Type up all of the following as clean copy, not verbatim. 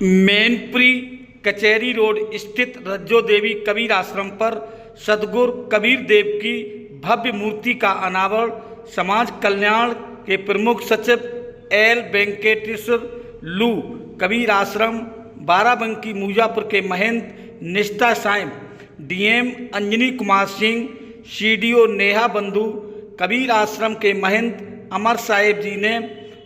मैनपुरी कचहरी रोड स्थित रज्जो देवी कबीर आश्रम पर सद्गुरु कबीर देव की भव्य मूर्ति का अनावरण समाज कल्याण के प्रमुख सचिव एल वेंकटेश्वर लू, कबीर आश्रम बाराबंकी मूजापुर के महंत निष्ठा साहिब, डीएम अंजनी कुमार सिंह, सीडीओ नेहा बंधु, कबीर आश्रम के महंत अमर साहिब जी ने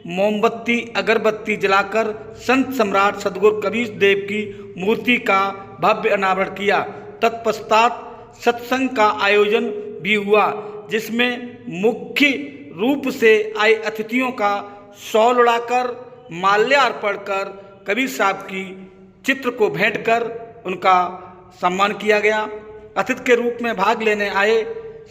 मोमबत्ती अगरबत्ती जलाकर संत सम्राट सद्गुरु कबीर देव की मूर्ति का भव्य अनावरण किया। तत्पश्चात सत्संग का आयोजन भी हुआ, जिसमें मुख्य रूप से आए अतिथियों का शॉल उड़ाकर माल्यार्पण कर कबीर साहब की चित्र को भेंट कर उनका सम्मान किया गया। अतिथि के रूप में भाग लेने आए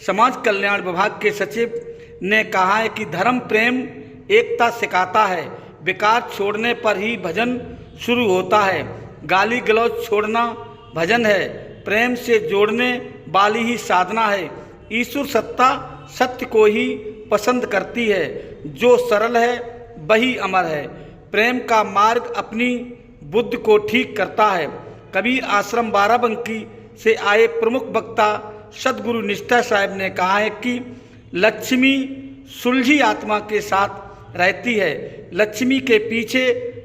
समाज कल्याण विभाग के सचिव ने कहा है कि धर्म प्रेम एकता सिखाता है, विकार छोड़ने पर ही भजन शुरू होता है, गाली गलौज छोड़ना भजन है, प्रेम से जोड़ने वाली ही साधना है, ईश्वर सत्ता सत्य को ही पसंद करती है, जो सरल है वही अमर है, प्रेम का मार्ग अपनी बुद्धि को ठीक करता है। कबीर आश्रम बाराबंकी से आए प्रमुख वक्ता सद्गुरु निष्ठा साहिब ने कहा है कि लक्ष्मी सुलझी आत्मा के साथ रहती है, लक्ष्मी के पीछे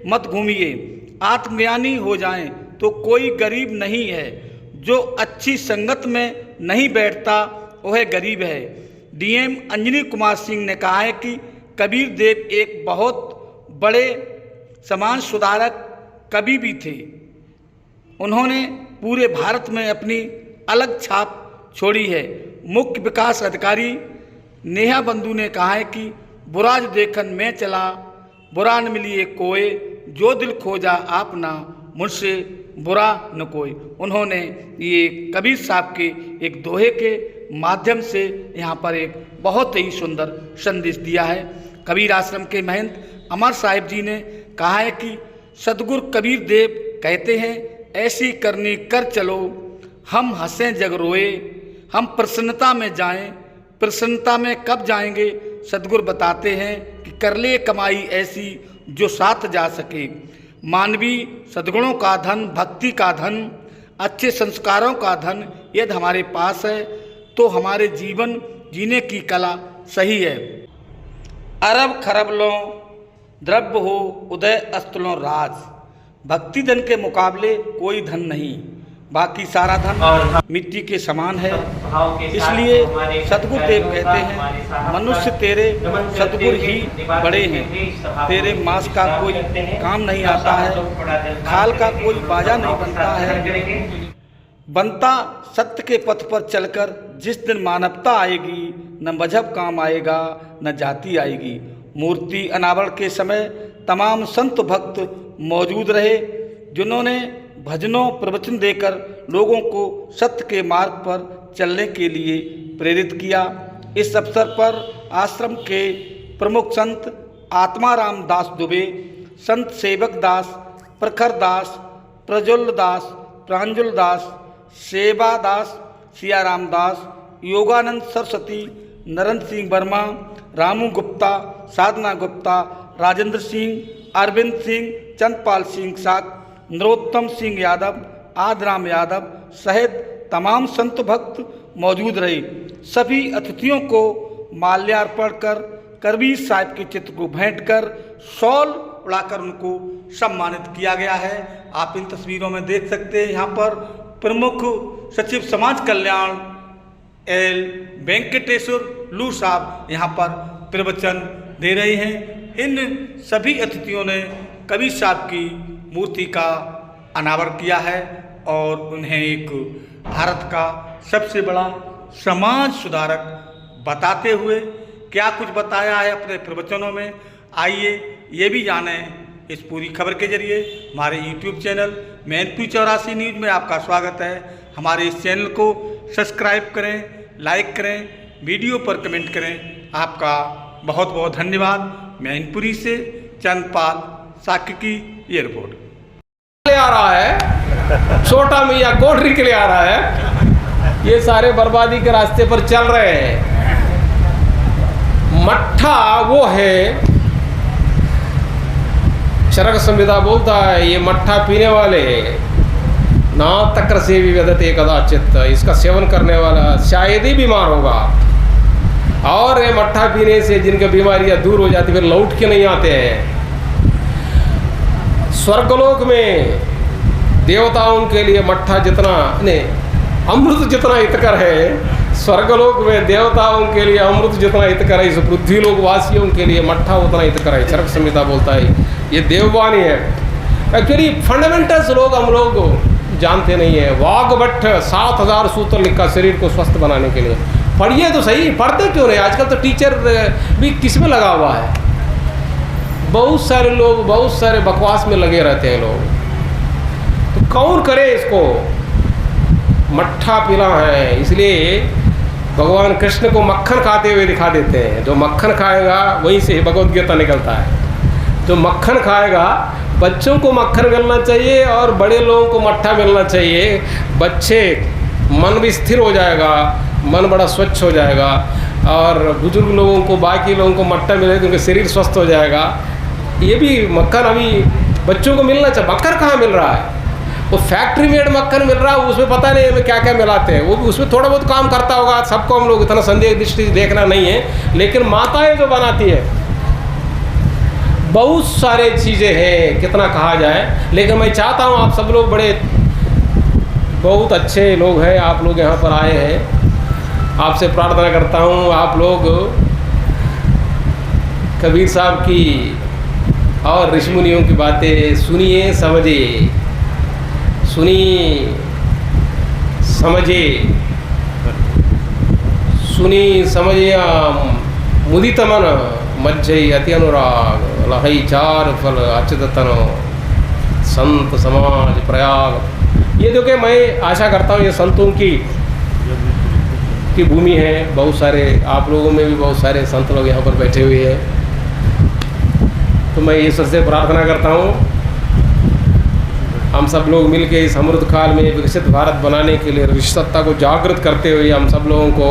मत घूमिए, आत्मज्ञानी हो जाएं तो कोई गरीब नहीं है, जो अच्छी संगत में नहीं बैठता वह गरीब है। डीएम अंजनी कुमार सिंह ने कहा है कि कबीर देव एक बहुत बड़े समाज सुधारक कवि भी थे, उन्होंने पूरे भारत में अपनी अलग छाप छोड़ी है। मुख्य विकास अधिकारी नेहा बंधु ने कहा है कि बुरा जो देखन मैं चला, बुरा न मिलिए कोई, जो दिल खोजा आपना, मुझसे बुरा न कोई। उन्होंने ये कबीर साहब के एक दोहे के माध्यम से यहाँ पर एक बहुत ही सुंदर संदेश दिया है। कबीर आश्रम के महंत अमर साहिब जी ने कहा है कि सद्गुरु कबीर देव कहते हैं, ऐसी करनी कर चलो, हम हंसें जग रोए, हम प्रसन्नता में जाएं, प्रसन्नता में कब जाएंगे। सद्गुरु बताते हैं कि कर ले कमाई ऐसी जो साथ जा सके। मानवीय सद्गुणों का धन, भक्ति का धन, अच्छे संस्कारों का धन यदि हमारे पास है तो हमारे जीवन जीने की कला सही है। अरब खरब लो द्रव्य हो उदय अस्तलों राज, भक्ति धन के मुकाबले कोई धन नहीं, बाकी सारा धन मिट्टी के समान है। इसलिए सद्गुरु देव कहते हैं, मनुष्य तेरे सद्गुरु ही बड़े हैं, तेरे मांस का कोई काम नहीं आता है, खाल का कोई बाजा नहीं बनता है, बनता सत्य के पथ पर चलकर जिस दिन मानवता आएगी, न मजहब काम आएगा न जाति आएगी। मूर्ति अनावरण के समय तमाम संत भक्त मौजूद रहे, जिन्होंने भजनों प्रवचन देकर लोगों को सत्य के मार्ग पर चलने के लिए प्रेरित किया। इस अवसर पर आश्रम के प्रमुख संत आत्माराम दास दुबे, संत सेवक दास, प्रखर दास, प्रज्वल दास, प्रांजुल दास, सेवा दास, सियाराम दास, योगानंद सरस्वती, नरेंद्र सिंह वर्मा, रामू गुप्ता, साधना गुप्ता, राजेंद्र सिंह, अरविंद सिंह, चंदपाल सिंह साक, नरोत्तम सिंह यादव, आदराम यादव सहित तमाम संत भक्त मौजूद रहे। सभी अतिथियों को माल्यार्पण कर कबीर साहिब के चित्र को भेंट कर शॉल उड़ाकर उनको सम्मानित किया गया है। आप इन तस्वीरों में देख सकते हैं, यहाँ पर प्रमुख सचिव समाज कल्याण एल वेंकटेश्वर लू साहब यहाँ पर प्रवचन दे रहे हैं। इन सभी अतिथियों ने कबीर साहब की मूर्ति का अनावरण किया है और उन्हें एक भारत का सबसे बड़ा समाज सुधारक बताते हुए क्या कुछ बताया है अपने प्रवचनों में। आइए ये भी जानें इस पूरी खबर के जरिए। हमारे YouTube चैनल मैनपुरी 84 न्यूज़ में आपका स्वागत है। हमारे इस चैनल को सब्सक्राइब करें, लाइक करें, वीडियो पर कमेंट करें। आपका बहुत बहुत धन्यवाद। मैनपुरी से चंदपाल साक्य की ये रिपोर्ट। आ रहा है छोटा मियाँ कोठरी के लिए आ रहा है, ये सारे बर्बादी के रास्ते पर चल रहे हैं। मट्ठा वो है चरक संहिता बोलता है ये मट्ठा पीने वाले ना तक्र से भी वेदते कदाचित, इसका सेवन करने वाला शायद ही बीमार होगा। और ये मट्ठा पीने से जिनकी बीमारियां दूर हो जाती फिर लौट के नहीं आते हैं। स्वर्गलोक में देवताओं के लिए मट्ठा जितना नहीं, अमृत जितना हितकर है, स्वर्गलोक में देवताओं के लिए अमृत जितना हितकर है, इस पृथ्वी लोक वासियों के लिए मट्ठा उतना हितकर है। चरक संहिता बोलता है, ये देववाणी है। एक्चुअली फंडामेंटल्स हम लोग जानते नहीं है। वाग्भट्ट 7000 सूत्र लिखा शरीर को स्वस्थ बनाने के लिए। पढ़िए तो सही, पढ़ते क्यों नहीं? आजकल तो टीचर भी किस में लगा हुआ है, बहुत सारे लोग बहुत सारे बकवास में लगे रहते हैं लोग। तो कौन करे इसको? मट्ठा पीना है, इसलिए भगवान कृष्ण को मक्खन खाते हुए दिखा देते हैं। जो मक्खन खाएगा वहीं से भगवद गीता निकलता है। जो मक्खन खाएगा, बच्चों को मक्खन मिलना चाहिए और बड़े लोगों को मट्ठा मिलना चाहिए। बच्चे मन भी स्थिर हो जाएगा, मन बड़ा स्वच्छ हो जाएगा, और बुजुर्ग लोगों को बाकी लोगों को मट्ठा मिलेगा क्योंकि शरीर स्वस्थ हो जाएगा। ये भी मक्खन अभी बच्चों को मिलना चाहिए। मक्खन कहाँ मिल रहा है? वो फैक्ट्री मेड मक्खन मिल रहा है, उसमें पता नहीं हमें क्या क्या मिलाते हैं। वो भी उसमें थोड़ा बहुत काम करता होगा, सबको हम लोग इतना संदेह दृष्टि देखना नहीं है, लेकिन माताएं जो बनाती है बहुत सारे चीज़ें हैं, कितना कहा जाए। लेकिन मैं चाहता हूँ आप सब लोग बड़े बहुत अच्छे लोग हैं, आप लोग यहाँ पर आए हैं। आपसे प्रार्थना करता हूँ आप लोग कबीर साहब की और ऋषि मुनियों की बातें सुनिए, समझिए, सुनी समझिए, सुनी समझिए। मुदित मन मज्जई अति अनुराग लहई चार फल अच्युतन संत समाज प्रयाग। ये जो कि मैं आशा करता हूँ ये संतों की भूमि है। बहुत सारे आप लोगों में भी बहुत सारे संत लोग यहाँ पर बैठे हुए हैं। तो मैं ईश्वर से प्रार्थना करता हूँ हम सब लोग मिलके इस अमृत काल में विकसित भारत बनाने के लिए विश्वसत्ता को जागृत करते हुए हम सब लोगों को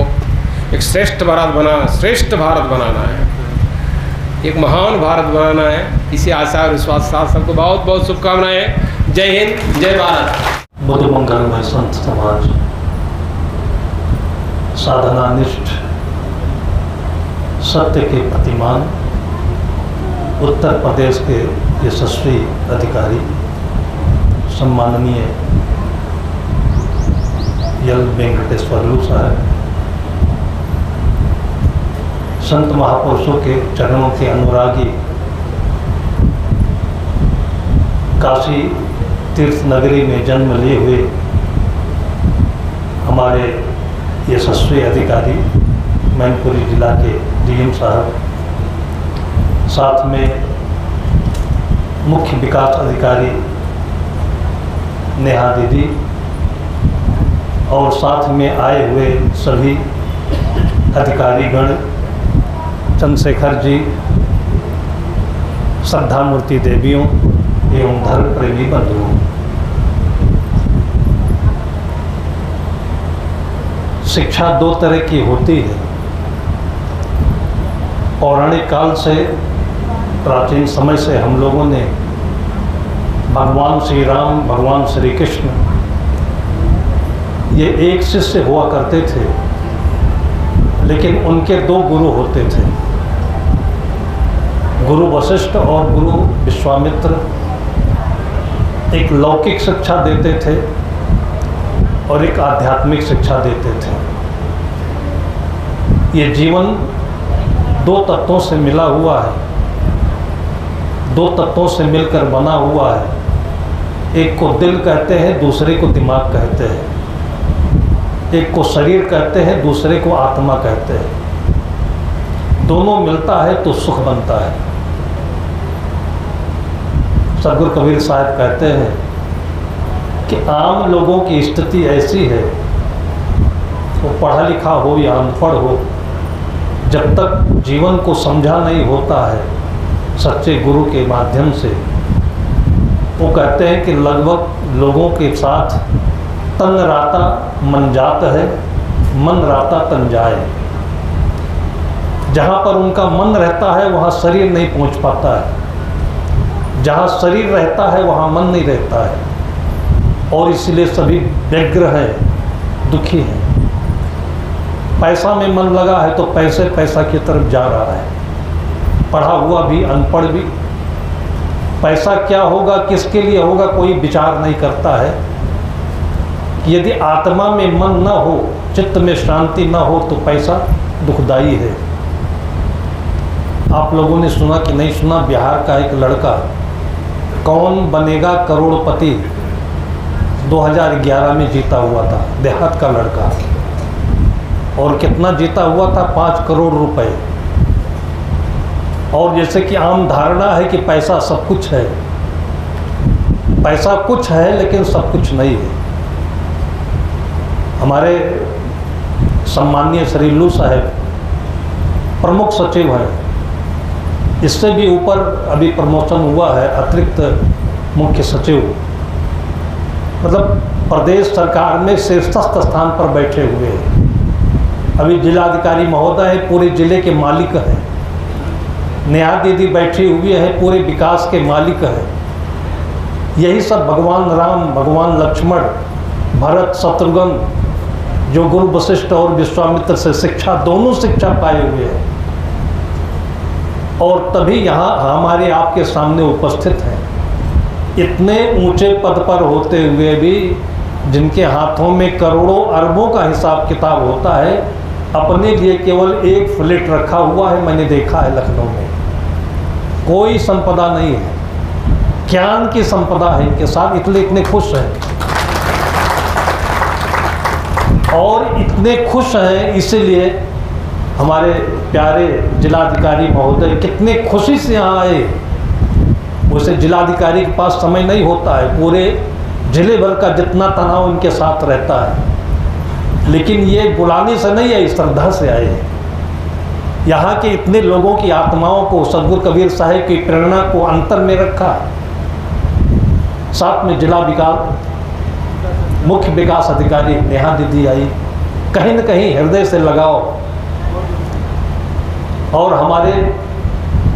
एक श्रेष्ठ भारत बनाना है, एक महान भारत बनाना है। इसी आशा और विश्वास के साथ सबको बहुत बहुत शुभकामनाएं। जय हिंद, जय भारत। बुद्ध मंगलमय संत समाज, साधनानिष्ठ, सत्य के प्रतिमान, उत्तर प्रदेश के यशस्वी अधिकारी सम्माननीय यल वेंकटेश्वरलू साहब, संत महापुरुषों के चरणों के अनुरागी, काशी तीर्थ नगरी में जन्म लिए हुए हमारे यशस्वी अधिकारी मैनपुरी जिला के डीएम साहब, साथ में मुख्य विकास अधिकारी नेहा दीदी, और साथ में आए हुए सभी अधिकारीगण, चंद्रशेखर जी, श्रद्धा मूर्ति देवियों एवं धर्म प्रेमी बंधुओं। शिक्षा दो तरह की होती है। पौराणिक काल से, प्राचीन समय से हम लोगों ने भगवान श्री राम, भगवान श्री कृष्ण, ये एक शिष्य हुआ करते थे, लेकिन उनके दो गुरु होते थे, गुरु वशिष्ठ और गुरु विश्वामित्र। एक लौकिक शिक्षा देते थे और एक आध्यात्मिक शिक्षा देते थे। ये जीवन दो तत्वों से मिला हुआ है, दो तत्वों से मिलकर बना हुआ है। एक को दिल कहते हैं, दूसरे को दिमाग कहते हैं। एक को शरीर कहते हैं, दूसरे को आत्मा कहते हैं। दोनों मिलता है तो सुख बनता है। सदगुरु कबीर साहब कहते हैं कि आम लोगों की स्थिति ऐसी है, वो पढ़ा लिखा हो या अनपढ़ हो, जब तक जीवन को समझा नहीं होता है सच्चे गुरु के माध्यम से, वो कहते हैं कि लगभग लोगों के साथ तन राता मन जात है, मन राता तन जाए। जहाँ पर उनका मन रहता है वहाँ शरीर नहीं पहुँच पाता है। जहाँ शरीर रहता है वहाँ मन नहीं रहता है, और इसलिए सभी व्यग्र हैं, दुखी हैं। पैसा में मन लगा है तो पैसा की तरफ जा रहा है, पढ़ा हुआ भी अनपढ़ भी। पैसा क्या होगा, किसके लिए होगा, कोई विचार नहीं करता है। यदि आत्मा में मन न हो, चित्त में शांति न हो, तो पैसा दुखदाई है। आप लोगों ने सुना कि नहीं सुना, बिहार का एक लड़का कौन बनेगा करोड़पति 2011 में जीता हुआ था, देहात का लड़का, और कितना जीता हुआ था, 5 करोड़ रुपए। और जैसे कि आम धारणा है कि पैसा सब कुछ है, पैसा कुछ है लेकिन सब कुछ नहीं है। हमारे सम्माननीय श्री लू साहब प्रमुख सचिव हैं, इससे भी ऊपर अभी प्रमोशन हुआ है, अतिरिक्त मुख्य सचिव, मतलब प्रदेश सरकार में शीर्षस्थ स्थान पर बैठे हुए हैं। अभी जिलाधिकारी महोदय पूरे जिले के मालिक हैं, नेहा दीदी बैठी हुई है, पूरे विकास के मालिक हैं। यही सब भगवान राम, भगवान लक्ष्मण, भरत, शत्रुघ्न, जो गुरु वशिष्ठ और विश्वामित्र से शिक्षा, दोनों शिक्षा पाए हुए हैं, और तभी यहाँ हमारे आपके सामने उपस्थित हैं। इतने ऊंचे पद पर होते हुए भी, जिनके हाथों में करोड़ों अरबों का हिसाब किताब होता है, अपने लिए केवल एक फ्लैट रखा हुआ है। मैंने देखा है लखनऊ में, कोई संपदा नहीं है, ज्ञान की संपदा है इनके साथ, इसलिए इतने खुश हैं। और इतने खुश हैं इसीलिए हमारे प्यारे जिलाधिकारी महोदय कितने खुशी से यहाँ आए। वैसे जिलाधिकारी के पास समय नहीं होता है, पूरे जिले भर का जितना तनाव इनके साथ रहता है, लेकिन ये बुलाने से नहीं आए, श्रद्धा से आए हैं। यहाँ के इतने लोगों की आत्माओं को सदगुरु कबीर साहिब की प्रेरणा को अंतर में रखा। साथ में जिला विकास मुख्य विकास अधिकारी नेहा दीदी आई, कहीं न कहीं हृदय से लगाओ। और हमारे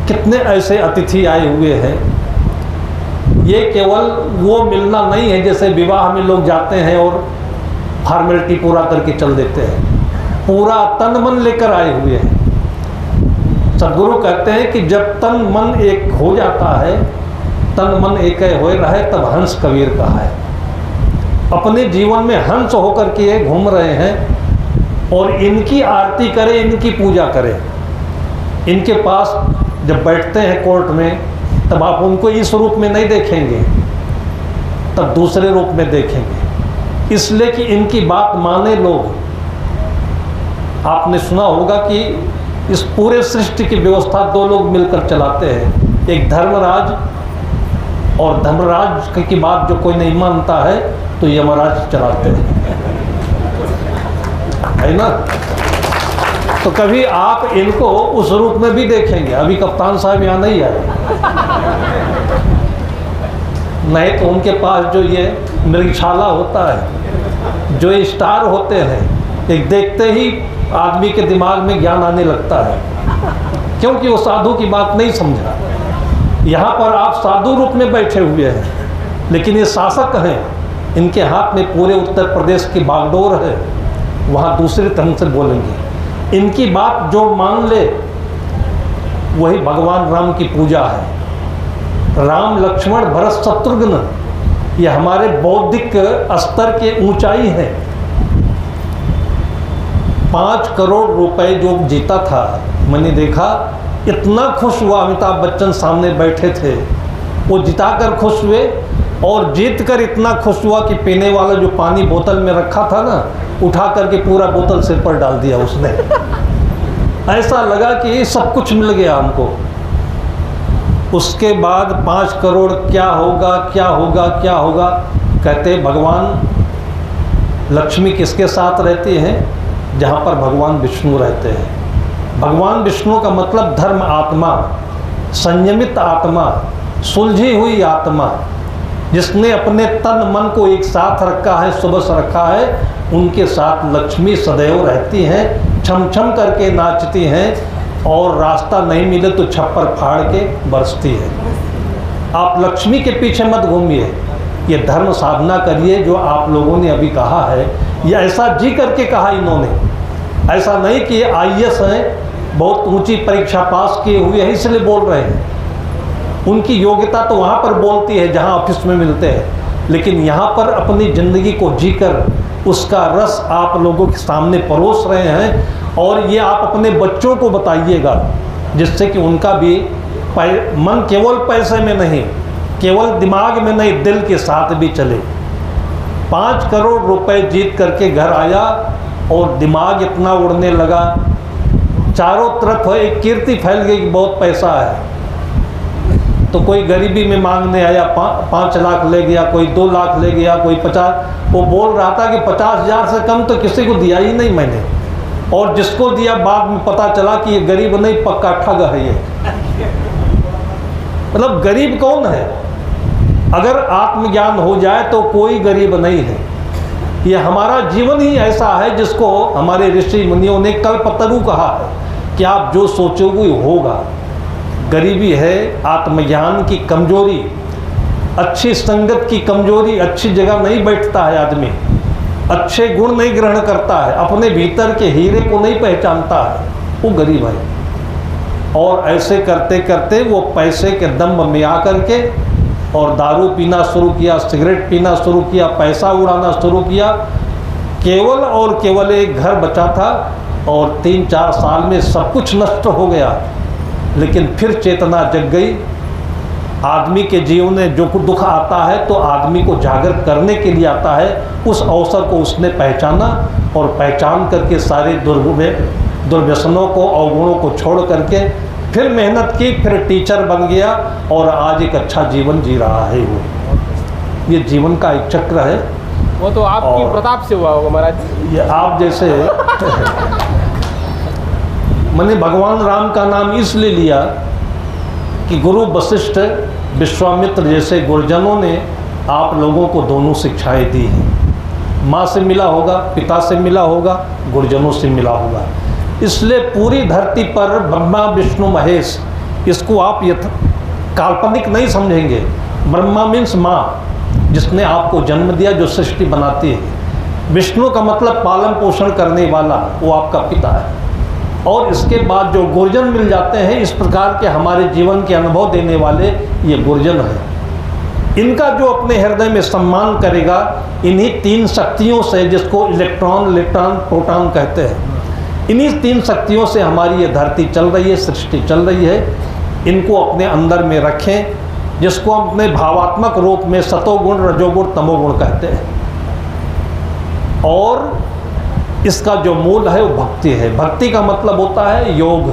कितने ऐसे अतिथि आए हुए हैं। ये केवल वो मिलना नहीं है जैसे विवाह में लोग जाते हैं और फॉर्मेलिटी पूरा करके चल देते हैं, पूरा तन मन लेकर आए हुए हैं। सदगुरु कहते हैं कि जब तन मन एक हो जाता है, तन मन एक होए रहे, तब हंस कबीर कहा है। अपने जीवन में हंस होकर के ये घूम रहे हैं, और इनकी आरती करें, इनकी पूजा करें। इनके पास जब बैठते हैं कोर्ट में, तब आप उनको इस रूप में नहीं देखेंगे, तब दूसरे रूप में देखेंगे, इसलिए कि इनकी बात माने लोग। आपने सुना होगा कि इस पूरे सृष्टि की व्यवस्था 2 लोग मिलकर चलाते हैं, एक धर्मराज, और धर्मराज की बात जो कोई नहीं मानता है तो यमराज चलाते हैं, है ना। तो कभी आप इनको उस रूप में भी देखेंगे। अभी कप्तान साहब यहाँ नहीं आए, नहीं तो उनके पास जो ये मृगशाला होता है, जो स्टार होते हैं, एक देखते ही आदमी के दिमाग में ज्ञान आने लगता है, क्योंकि वो साधु की बात नहीं समझा। यहाँ पर आप साधु रूप में बैठे हुए हैं, लेकिन ये शासक हैं, इनके हाथ में पूरे उत्तर प्रदेश की बागडोर है, वहाँ दूसरे ढंग से बोलेंगे। इनकी बात जो मान ले वही भगवान राम की पूजा है। राम, लक्ष्मण, भरत, शत्रुघ्न, ये हमारे बौद्धिक स्तर के ऊंचाई है। 5 करोड़ रुपए जो जीता था, मैंने देखा, इतना खुश हुआ। अमिताभ बच्चन सामने बैठे थे, वो जिताकर खुश हुए, और जीत कर इतना खुश हुआ कि पीने वाला जो पानी बोतल में रखा था ना, उठा करके पूरा बोतल सिर पर डाल दिया उसने। ऐसा लगा कि सब कुछ मिल गया हमको। उसके बाद 5 करोड़ क्या होगा, क्या होगा, क्या होगा। कहते भगवान लक्ष्मी किसके साथ रहती हैं? जहाँ पर भगवान विष्णु रहते हैं। भगवान विष्णु का मतलब धर्म आत्मा, संयमित आत्मा, सुलझी हुई आत्मा, जिसने अपने तन मन को एक साथ रखा है, सुबह रखा है, उनके साथ लक्ष्मी सदैव रहती हैं, छम छम करके नाचती हैं, और रास्ता नहीं मिले तो छप्पर फाड़ के बरसती है। आप लक्ष्मी के पीछे मत घूमिए, ये धर्म साधना करिए जो आप लोगों ने अभी कहा है। ये ऐसा जी करके कहा इन्होंने, ऐसा नहीं कि ये IAS हैं, बहुत ऊंची परीक्षा पास किए हुए हैं इसलिए बोल रहे हैं। उनकी योग्यता तो वहाँ पर बोलती है जहाँ ऑफिस में मिलते हैं, लेकिन यहाँ पर अपनी ज़िंदगी को जीकर उसका रस आप लोगों के सामने परोस रहे हैं। और ये आप अपने बच्चों को बताइएगा, जिससे कि उनका भी मन केवल पैसे में नहीं, केवल दिमाग में नहीं, दिल के साथ भी चले। 5 करोड़ रुपए जीत करके घर आया और दिमाग इतना उड़ने लगा, चारों तरफ एक कीर्ति फैल गई कि बहुत पैसा है। तो कोई गरीबी में मांगने आया, 5 लाख ले गया, कोई 2 लाख ले गया, कोई 50। वो बोल रहा था कि 50,000 से कम तो किसी को दिया ही नहीं मैंने, और जिसको दिया बाद में पता चला कि ये गरीब नहीं, पक्का ठग है ये। मतलब गरीब कौन है? अगर आत्मज्ञान हो जाए तो कोई गरीब नहीं है। ये हमारा जीवन ही ऐसा है जिसको हमारे ऋषि मुनियों ने कल्पतरु कहा है कि आप जो सोचोगे होगा। गरीबी है आत्मज्ञान की कमजोरी, अच्छी संगत की कमजोरी। अच्छी जगह नहीं बैठता है आदमी, अच्छे गुण नहीं ग्रहण करता है, अपने भीतर के हीरे को नहीं पहचानता है, वो गरीब है। और ऐसे करते करते वो पैसे के दम्भ में आकर के और दारू पीना शुरू किया, सिगरेट पीना शुरू किया, पैसा उड़ाना शुरू किया। केवल और केवल एक घर बचा था और 3-4 साल में सब कुछ नष्ट हो गया। लेकिन फिर चेतना जग गई। आदमी के जीवन में जो कुछ दुख आता है तो आदमी को जागृत करने के लिए आता है। उस अवसर को उसने पहचाना और पहचान करके सारे दुर्व्यसनों को, अवगुणों को छोड़ करके फिर मेहनत की, फिर टीचर बन गया और आज एक अच्छा जीवन जी रहा है। वो ये जीवन का एक चक्र है। वो तो आपकी प्रताप से हुआ होगा महाराज। ये आप जैसे मैंने भगवान राम का नाम इसलिए लिया कि गुरु वशिष्ठ, विश्वामित्र जैसे गुरुजनों ने आप लोगों को दोनों शिक्षाएं दी हैं। माँ से मिला होगा, पिता से मिला होगा, गुरुजनों से मिला होगा। इसलिए पूरी धरती पर ब्रह्मा विष्णु महेश, इसको आप काल्पनिक नहीं समझेंगे। ब्रह्मा मीन्स माँ, जिसने आपको जन्म दिया, जो सृष्टि बनाती है। विष्णु का मतलब पालन पोषण करने वाला, वो आपका पिता है। और इसके बाद जो गुरुजन मिल जाते हैं, इस प्रकार के हमारे जीवन के अनुभव देने वाले, ये गुरुजन हैं। इनका जो अपने हृदय में सम्मान करेगा, इन्हीं 3 शक्तियों से, जिसको इलेक्ट्रॉन, न्यूट्रॉन, प्रोटॉन कहते हैं, इन्हीं 3 शक्तियों से हमारी ये धरती चल रही है, सृष्टि चल रही है। इनको अपने अंदर में रखें, जिसको हम अपने भावात्मक रूप में सतोगुण, रजोगुण, तमोगुण कहते हैं। और इसका जो मूल है वो भक्ति है। भक्ति का मतलब होता है योग,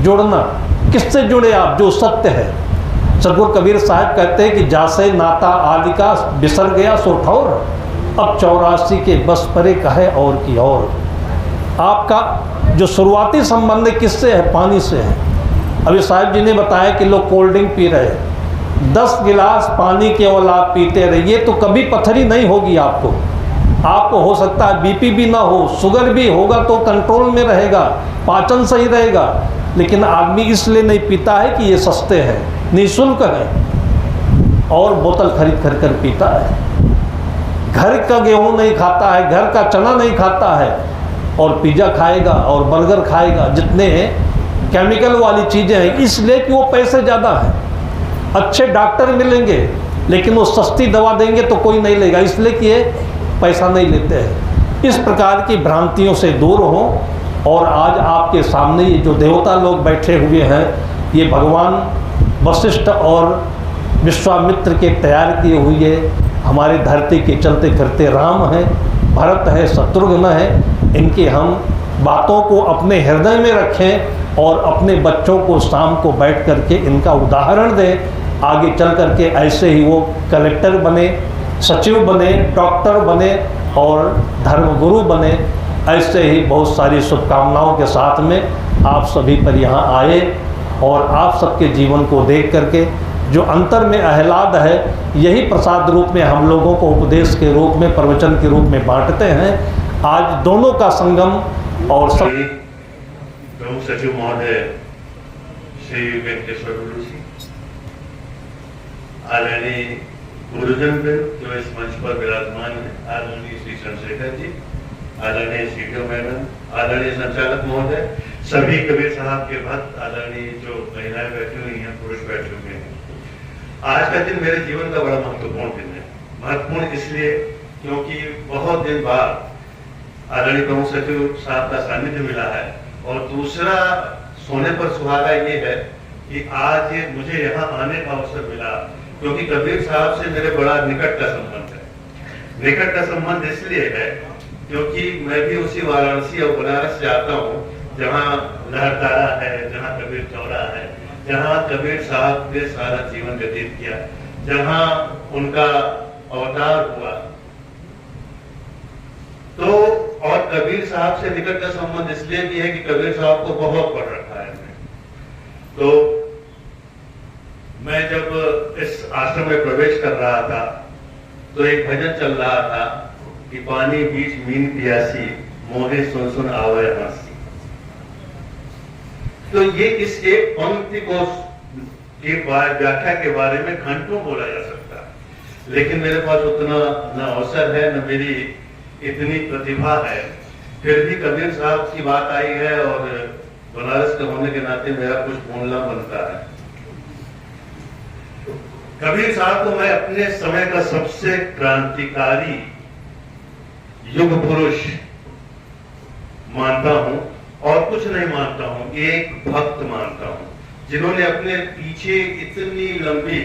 जुड़ना। किससे जुड़े आप? जो सत्य है। सदगुरु कबीर साहब कहते हैं कि जासे नाता आदि का बिसर गया सो ठौर, अब 84 के बस परे कहे और की और। आपका जो शुरुआती संबंध किससे है? पानी से है। अभी साहब जी ने बताया कि लोग कोल्ड ड्रिंक पी रहे हैं, 10 गिलास पानी केवल आप पीते रहिए तो कभी पथरी नहीं होगी आपको। आपको हो सकता है बीपी भी ना हो, शुगर भी होगा तो कंट्रोल में रहेगा, पाचन सही रहेगा। लेकिन आदमी इसलिए नहीं पीता है कि ये सस्ते हैं, निःशुल्क है, और बोतल खरीद कर पीता है। घर का गेहूं नहीं खाता है, घर का चना नहीं खाता है, और पिज़्ज़ा खाएगा और बर्गर खाएगा, जितने केमिकल वाली चीज़ें हैं, इसलिए कि वो पैसे ज़्यादा हैं। अच्छे डॉक्टर मिलेंगे लेकिन वो सस्ती दवा देंगे तो कोई नहीं लेगा, इसलिए कि ये पैसा नहीं लेते हैं। इस प्रकार की भ्रांतियों से दूर हों। और आज आपके सामने ये जो देवता लोग बैठे हुए हैं, ये भगवान वशिष्ठ और विश्वामित्र के तैयार किए हुए हमारे धरती के चलते फिरते राम हैं, भरत है, शत्रुघ्न है। इनके हम बातों को अपने हृदय में रखें और अपने बच्चों को शाम को बैठ करके इनका उदाहरण दें। आगे चल करके ऐसे ही वो कलेक्टर बने, सचिव बने, डॉक्टर बने और धर्मगुरु बने। ऐसे ही बहुत सारी शुभकामनाओं के साथ में आप सभी पर यहाँ आए और आप सबके जीवन को देख करके जो अंतर में आह्लाद है, यही प्रसाद रूप में हम लोगों को उपदेश के रूप में, प्रवचन के रूप में बांटते हैं। आज दोनों का संगम और सब प्रमुख सचिव महोदय श्री वेंकटेश्वर गुरु जी, आदरणीय गुरुजन जो इस मंच पर विराजमान है, आदरणीय श्री चंद्रशेखर जी, आदरणीय सीटीओ मैडम, आदरणीय संचालक महोदय, सभी कबीर साहब के भक्त, आदरणीय जो महिलाएं बैठी हुई हैं, पुरुष बैठे हुए हैं। आज का दिन मेरे जीवन का बड़ा महत्वपूर्ण दिन है। महत्वपूर्ण इसलिए क्योंकि बहुत दिन बाद आदरणीय प्रमुख सचिव साहब का सानिध्य मिला है, और दूसरा सोने पर सुहागा ये है कि आज मुझे यहाँ आने का अवसर मिला क्योंकि कबीर साहब से मेरे बड़ा निकट का संबंध है। निकट का संबंध इसलिए है क्योंकि मैं भी उसी वाराणसी और बनारस से आता हूँ जहाँ लहरतारा है, जहाँ कबीर चौरा है, जहाँ कबीर साहब ने सारा जीवन व्यतीत किया, जहाँ उनका अवतार हुआ। तो और कबीर साहब से निकट का संबंध इसलिए भी है कि कबीर साहब को बहुत पढ़ रखा है मैंने। तो मैं जब इस आश्रम में प्रवेश कर रहा था तो एक भजन चल रहा था कि पानी बीच मीन प्यासी, मोहे सुन सुन आवे हंसी। तो ये इस एक पंक्ति को की व्याख्या के बारे में घंटों बोला जा सकता है, लेकिन मेरे पास उतना न अवसर है, न मेरी इतनी प्रतिभा है। फिर भी कबीर साहब की बात आई है और बनारस के होने के नाते मेरा कुछ बोलना बनता है। कबीर साहब को मैं अपने समय का सबसे क्रांतिकारी युग पुरुष मानता हूं, और कुछ नहीं मानता हूं, एक भक्त मानता हूं, जिन्होंने अपने पीछे इतनी लंबी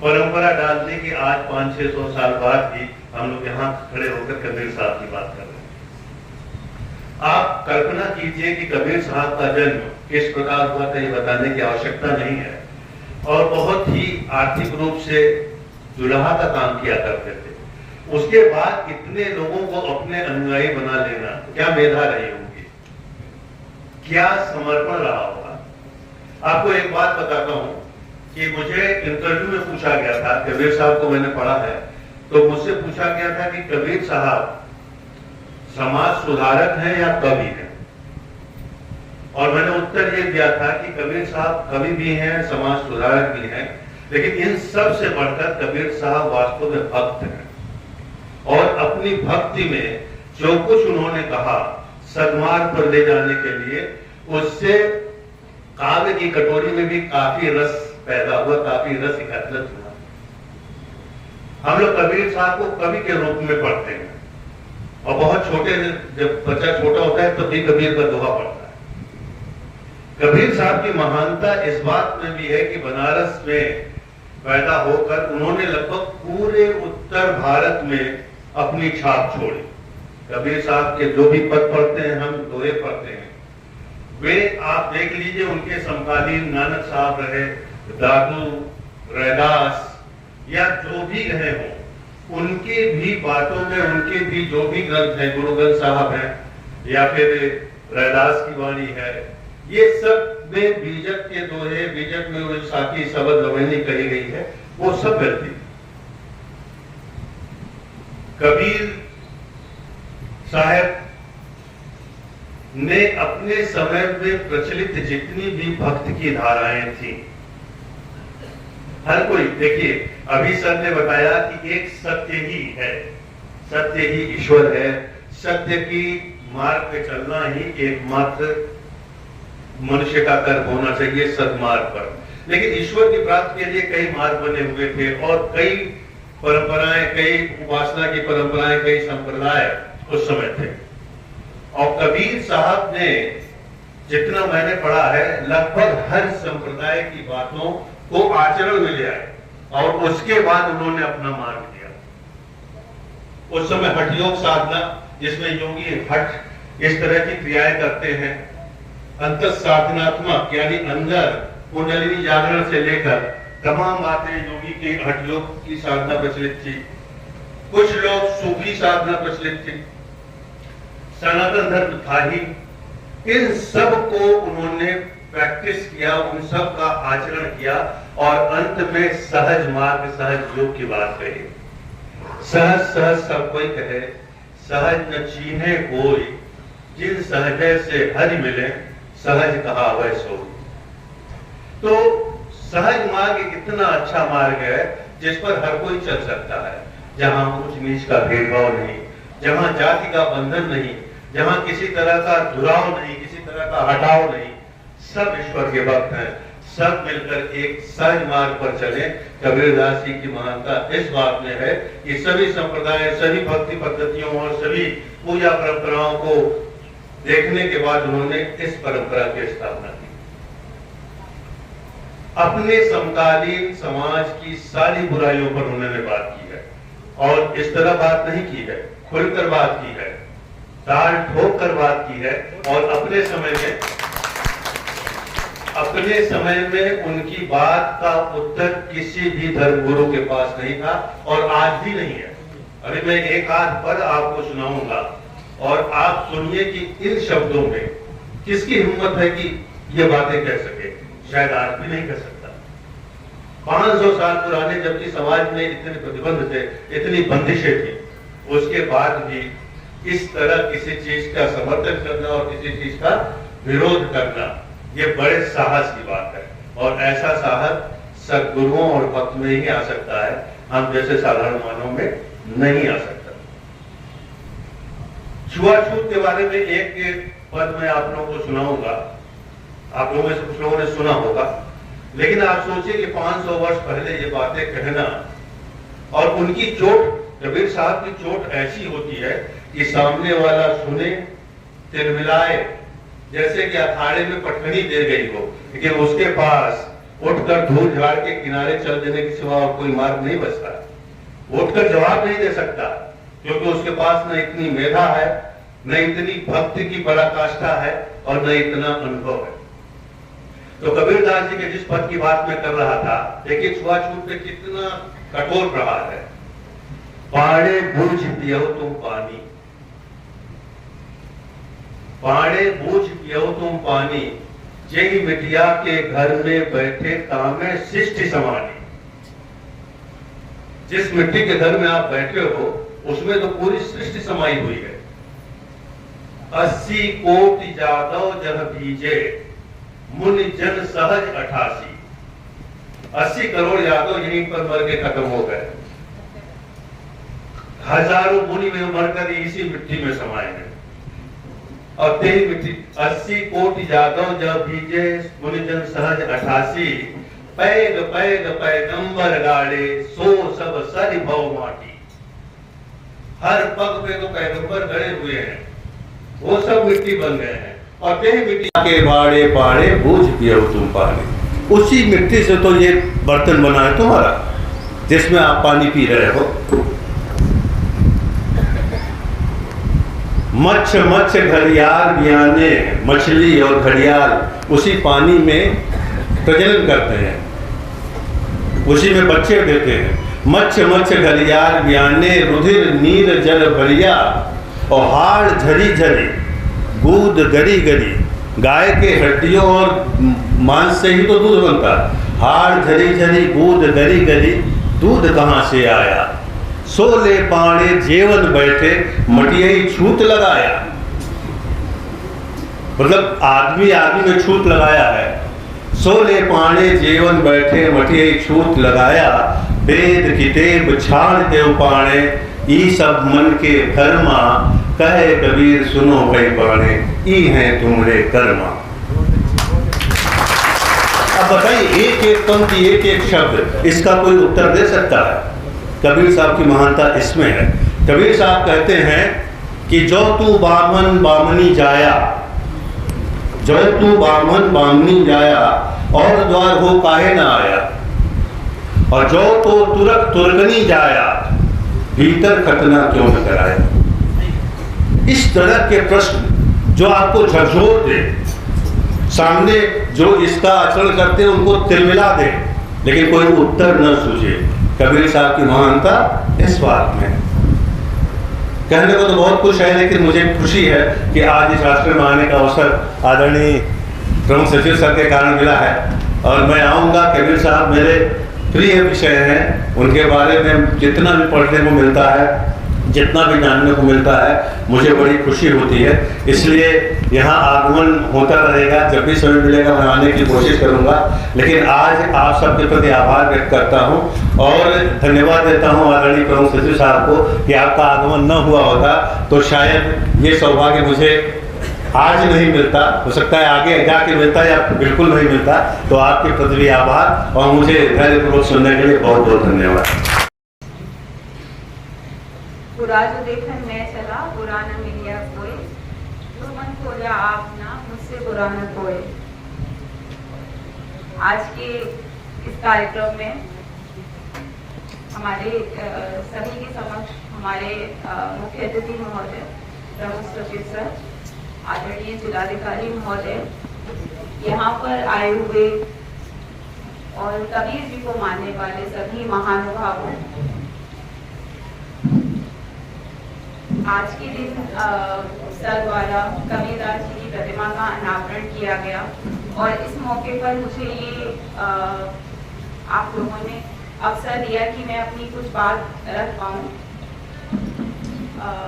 परंपरा डाल दी कि आज 500-600 साल बाद भी हम लोग यहाँ खड़े होकर कबीर साहब की बात कर रहे हैं। आप कल्पना कीजिए कि कबीर साहब का जन्म किस प्रकार हुआ था, ये बताने की आवश्यकता नहीं है, और बहुत ही आर्थिक रूप से जुलाहा का काम किया करते थे। उसके बाद इतने लोगों को अपने अनुयायी बना लेना, क्या मेधा रही होगी, क्या समर्पण रहा होगा। आपको एक बात बताता हूं कि मुझे इंटरव्यू में पूछा गया था, कबीर साहब को मैंने पढ़ा है, तो मुझसे पूछा गया था कि कबीर साहब समाज सुधारक हैं या कवि हैं, और मैंने उत्तर ये दिया था कि कबीर साहब कवि भी हैं, समाज सुधारक भी हैं, लेकिन इन सब से बढ़कर कबीर साहब वास्तव में भक्त हैं। और अपनी भक्ति में जो कुछ उन्होंने कहा सद्मार्ग पर ले जाने के लिए, उससे काव्य की कटोरी में भी काफी रस पैदा हुआ, काफी रस एकत्रित हुआ। हम लोग कबीर साहब को कवि के रूप में पढ़ते हैं, और बहुत छोटे, जब बच्चा छोटा होता है तो भी कबीर का दोहा पढ़ता है। कबीर साहब की महानता इस बात में भी है कि बनारस में पैदा होकर उन्होंने लगभग पूरे उत्तर भारत में अपनी छाप छोड़ी। कबीर साहब के जो भी पद पढ़ते हैं, हम दोहे पढ़ते हैं, वे आप देख लीजिए, उनके समकालीन नानक साहब रहे, दादू, रैदास या जो भी रहे हों, उनके भी बातों में, उनके भी जो भी ग्रंथ है, गुरु ग्रंथ साहब है या फिर रैदास की वाणी है, ये सब में बीजक के दोहे, बीजक में वो साथी शब्द लवैनी कही गई है, वो सब गलती। कबीर साहब ने अपने समय में प्रचलित जितनी भी भक्त की धाराएं थी, हर कोई, देखिए अभी सर ने बताया कि एक सत्य ही है, सत्य ही ईश्वर है, सत्य की मार्ग पे चलना ही एकमात्र मनुष्य का कर्म होना चाहिए, सद्मार्ग पर। लेकिन ईश्वर की प्राप्ति के लिए कई मार्ग बने हुए थे, और कई परंपराएं, कई उपासना की परंपराएं, कई संप्रदाय उस समय थे। और कबीर साहब ने, जितना मैंने पढ़ा है, लगभग हर संप्रदाय की बातों को आचरण में ले आए, और उसके बाद उन्होंने अपना मार्ग दिया। उस समय हठ योग साधना, जिसमें योगी हठ इस तरह की क्रियाएं करते हैं, अंतर साधनात्मक यानी अंदर कुंडलिनी जागरण से लेकर तमाम बातें योगी के हठ योग की साधना प्रचलित थी। कुछ लोग सूफी साधना प्रचलित थी, सनातन धर्म था ही। इन सब को उन्होंने प्रैक्टिस किया, उन सब का आचरण किया, और अंत में सहज मार्ग, सहज योग की बात कही। सहज सहज सब कोई कहे, सहज न चीन्हे कोई, जिन सहजय से हरि मिले, सहज कहावै सोई। तो सहज मार्ग इतना अच्छा मार्ग है जिस पर हर कोई चल सकता है, जहां ऊंच नीच का भेदभाव नहीं, जहां जाति का बंधन नहीं, जहां किसी तरह का दुराव नहीं, किसी तरह का हटाव नहीं, सब ईश्वर के भक्त हैं, सब मिलकर एक सहज मार्ग पर चले। कबीरदास जी की महानता इस बात में है कि सभी संप्रदाय, सभी भक्ति पद्धतियों और सभी पूजा परंपराओं को देखने के बाद उन्होंने इस परंपरा की स्थापना की। अपने समकालीन समाज की सारी बुराइयों पर उन्होंने बात की है, और इस तरह बात नहीं की है, खुलकर बात की है, ताल ठोक कर बात की है। और अपने समय में उनकी बात का उत्तर किसी भी धर्मगुरु के पास नहीं था, और आज भी नहीं है। अभी मैं एक आध पद आपको सुनाऊंगा, और आप सुनिए कि इन शब्दों में किसकी हिम्मत है कि ये बातें कह सके। शायद आज भी नहीं कर सकता। 500 साल पुराने जबकि समाज में इतने प्रतिबंध थे, इतनी बंदिशें थी, उसके बाद भी इस तरह किसी चीज का समर्थन करना और किसी चीज का विरोध करना, ये बड़े साहस की बात है। और ऐसा साहस सद्गुरुओं और भक्त में ही आ सकता है, हम जैसे साधारण मानव में नहीं आ सकता। छुआछूत के बारे में एक पद मैं आप लोगों को सुनाऊंगा। आप लोगों में से कुछ लोगों ने सुना होगा, लेकिन आप सोचिए कि 500 वर्ष पहले ये बातें कहना, और उनकी चोट, कबीर साहब की चोट ऐसी होती है कि सामने वाला सुने, तिलमिलाए, जैसे कि अखाड़े में पटखनी दे गई हो, लेकिन उसके पास उठकर धूल झाड़ के किनारे चल देने के सिवा और कोई मार्ग नहीं बचता। उठकर जवाब नहीं दे सकता, क्योंकि उसके पास न इतनी मेधा है, न इतनी भक्ति की पराकाष्ठा है, और न इतना अनुभव है। तो कबीरदास जी के जिस पद की बात मैं कर रहा था, देखिए छुआछूत पे कितना कठोर प्रहार है। पाड़े बूझ पियो तुम पानी, पाड़े बूझ पियो तुम पानी, जेहि मिटिया के घर में बैठे तामे शिष्ट समानी। जिस मिट्टी के घर में आप बैठे हो, उसमें तो पूरी सृष्टि समाई हुई है। 80 कोटि जादव जह बीजे, मुनि जन सहज 88। 80 करोड़ यादव यहीं पर मर के खत्म हो गए। हजारों मुनि में मरकर इसी मिट्टी में समाये हैं। और तेरी मिट्टी 80 कोटि यादव जब बीजे, मुनि जन सहज 88। पैग पैग पैगंबर गाड़े, सो सब सरि भव माटी। हर पग पे तो पैगंबर गड़े हुए हैं, वो सब मिट्टी बन गए हैं। और तेरी मिट्टी के बाड़े बाड़े बूझ पियो तुम पानी। उसी मिट्टी से तो ये बर्तन बना है तुम्हारा, जिसमें आप पानी पी रहे हो। मच्छ मच्छ घड़ियाल बियाने, मछली और घड़ियाल उसी पानी में प्रजनन करते हैं, उसी में बच्चे देते हैं। मच्छ मच्छ घड़ियाल बियाने, रुधिर नीर जल भरिया, और हाड़ झरी झरी दूध गरी गरी। गाय के हड्डियों और मांस से ही तो दूध बनता है। हाड़ झरी झरी दूध गरी गरी, दूध कहाँ से आया। सोले पाणे जेवन बैठे, मटियाई छूत लगाया। मतलब आदमी आदमी में छूत लगाया है। सोले पाणे जेवन बैठे, मटियाई छूत लगाया। वेद कितेब छाड़ देव पाणे, ई सब मन के कर्मा। कहे कबीर सुनो भाई पाणे, ई है तुम्हारे कर्मा। अब बताइए, एक एक पंक्ति, एक एक शब्द, इसका कोई उत्तर दे सकता है? कबीर साहब की महानता इसमें है। कबीर साहब कहते हैं कि जो तू बामन बामनी जाया, जो तू बामन बामनी जाया, और द्वार हो काहे ना आया। और जो तो तुरक तुरकनी जाया, भीतर खतना क्यों न कराया। इस तरह के प्रश्न जो आपको झकझोर दे, सामने जो इसका आचरण करते हैं उनको तिलमिला दे, लेकिन कोई उत्तर न सूझे। कबीर साहब की महानता इस बात में। कहने को तो बहुत कुछ है, लेकिन मुझे खुशी है कि आज इस राष्ट्र में आने का अवसर आदरणीय प्रमुख सचिव सर के कारण मिला है। और मैं आऊँगा। कबीर साहब मेरे प्रिय विषय हैं, उनके बारे में जितना भी पढ़ने को मिलता है जितना भी जानने को मिलता है मुझे बड़ी खुशी होती है। इसलिए यहाँ आगमन होता रहेगा, जब भी समय मिलेगा मैं आने की कोशिश करूँगा। लेकिन आज आप सबके प्रति आभार व्यक्त करता हूँ और धन्यवाद देता हूँ आदरणीय प्रमुख सचिव साहब को कि आपका आगमन न हुआ होता तो शायद ये सौभाग्य मुझे आज नहीं मिलता, हो सकता है आगे जाके मिलता या बिल्कुल नहीं मिलता। तो आपके प्रति भी आभार और मुझे धैर्यपूर्वक सुनने के लिए बहुत बहुत धन्यवाद। बुरा जो देखन मैं चला, बुरा न मिलिया कोई, जो मन खोला आप ना, मुझसे बुरा न कोई। आज के इस कार्यक्रम में हमारे सभी के समक्ष हमारे मुख्य अतिथि महोदय, प्रमुख सचिव सर, आदरणीय जिलाधिकारी महोदय, यहाँ पर आए हुए और कबीर जी को मानने वाले सभी महानुभावों, आज के दिन सर द्वारा कबीरदास जी की प्रतिमा का अनावरण किया गया और इस मौके पर मुझे ये आप लोगों ने अवसर दिया कि मैं अपनी कुछ बात रख पाऊँ।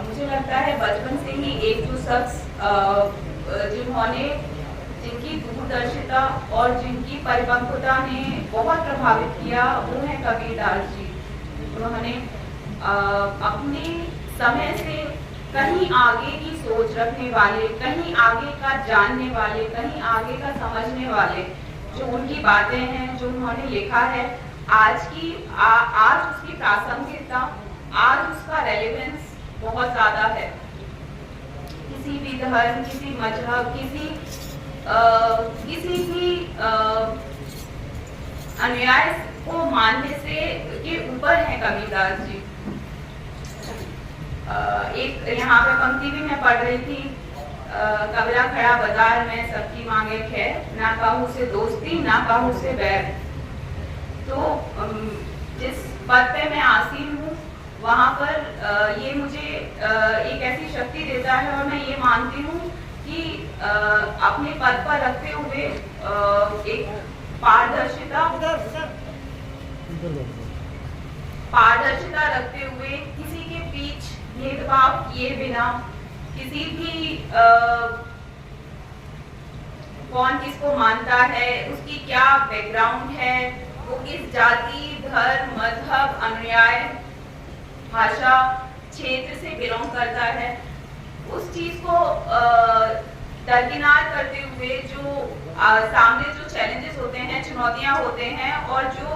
मुझे लगता है बचपन से ही एक जो शख्स जिनकी दूरदर्शिता और जिनकी परिपक्वता ने बहुत प्रभावित किया वो है कबीरदास जी। उन्होंने अपने समय से कहीं आगे की सोच रखने वाले, कहीं आगे का जानने वाले, कहीं आगे का समझने वाले जो उनकी बातें हैं, जो उन्होंने लिखा है, आज उसकी प्रासंगिकता, आज उसका रेलेवेंस बहुत ज्यादा है। किसी भी धर्म, किसी मजहब, किसी भी अनुयायी को मानने से के ऊपर है कबीरदास जी। एक यहाँ पे पंक्ति भी मैं पढ़ रही थी, कबीरा खड़ा बाजार में सबकी मांगे खैर, ना कहूँ से दोस्ती ना कहूँ से बैर। तो जिस पद पे मैं आसीन हूँ वहाँ पर ये मुझे एक ऐसी शक्ति देता है और मैं ये मानती हूँ कि अपने पद पर रखते हुए एक पारदर्शिता रखते हुए, किसी के बीच भेदभाव किए बिना, किसी भी कौन किसको मानता है, उसकी क्या बैकग्राउंड है, वो किस जाति, धर्म, मजहब, अनुयाय, भाषा, क्षेत्र से बिलोंग करता है, उस चीज को दरकिनार करते हुए जो सामने जो चैलेंजेस होते हैं, चुनौतियां होते हैं और जो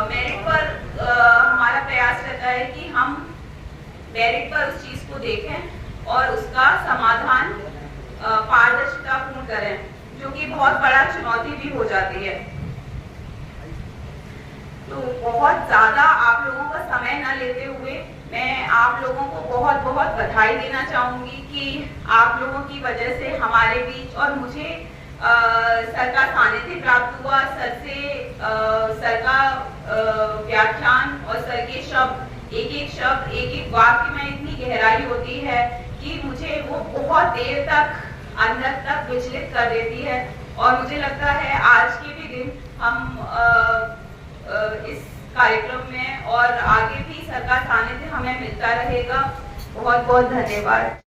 मेरिट पर हमारा प्रयास रहता है कि हम मेरिट पर उस चीज को देखें और उसका समाधान पारदर्शितापूर्ण करें, जो कि बहुत बड़ा चुनौती भी हो जाती है। तो बहुत ज्यादा आप लोगों का समय न लेते हुए मैं आप लोगों को बहुत बहुत बधाई देना चाहूंगी कि आप लोगों की वजह से हमारे बीच और मुझे सर का सानिध्य प्राप्त हुआ। सर से सर का व्याख्यान और सर के शब्द, एक एक शब्द, एक एक वाक्य में इतनी गहराई होती है कि मुझे वो बहुत देर तक अंदर तक विचलित कर देती है। और मुझे लगता है आज के भी दिन हम इस कार्यक्रम में और आगे भी सर का सानिध्य हमें मिलता रहेगा। बहुत बहुत धन्यवाद।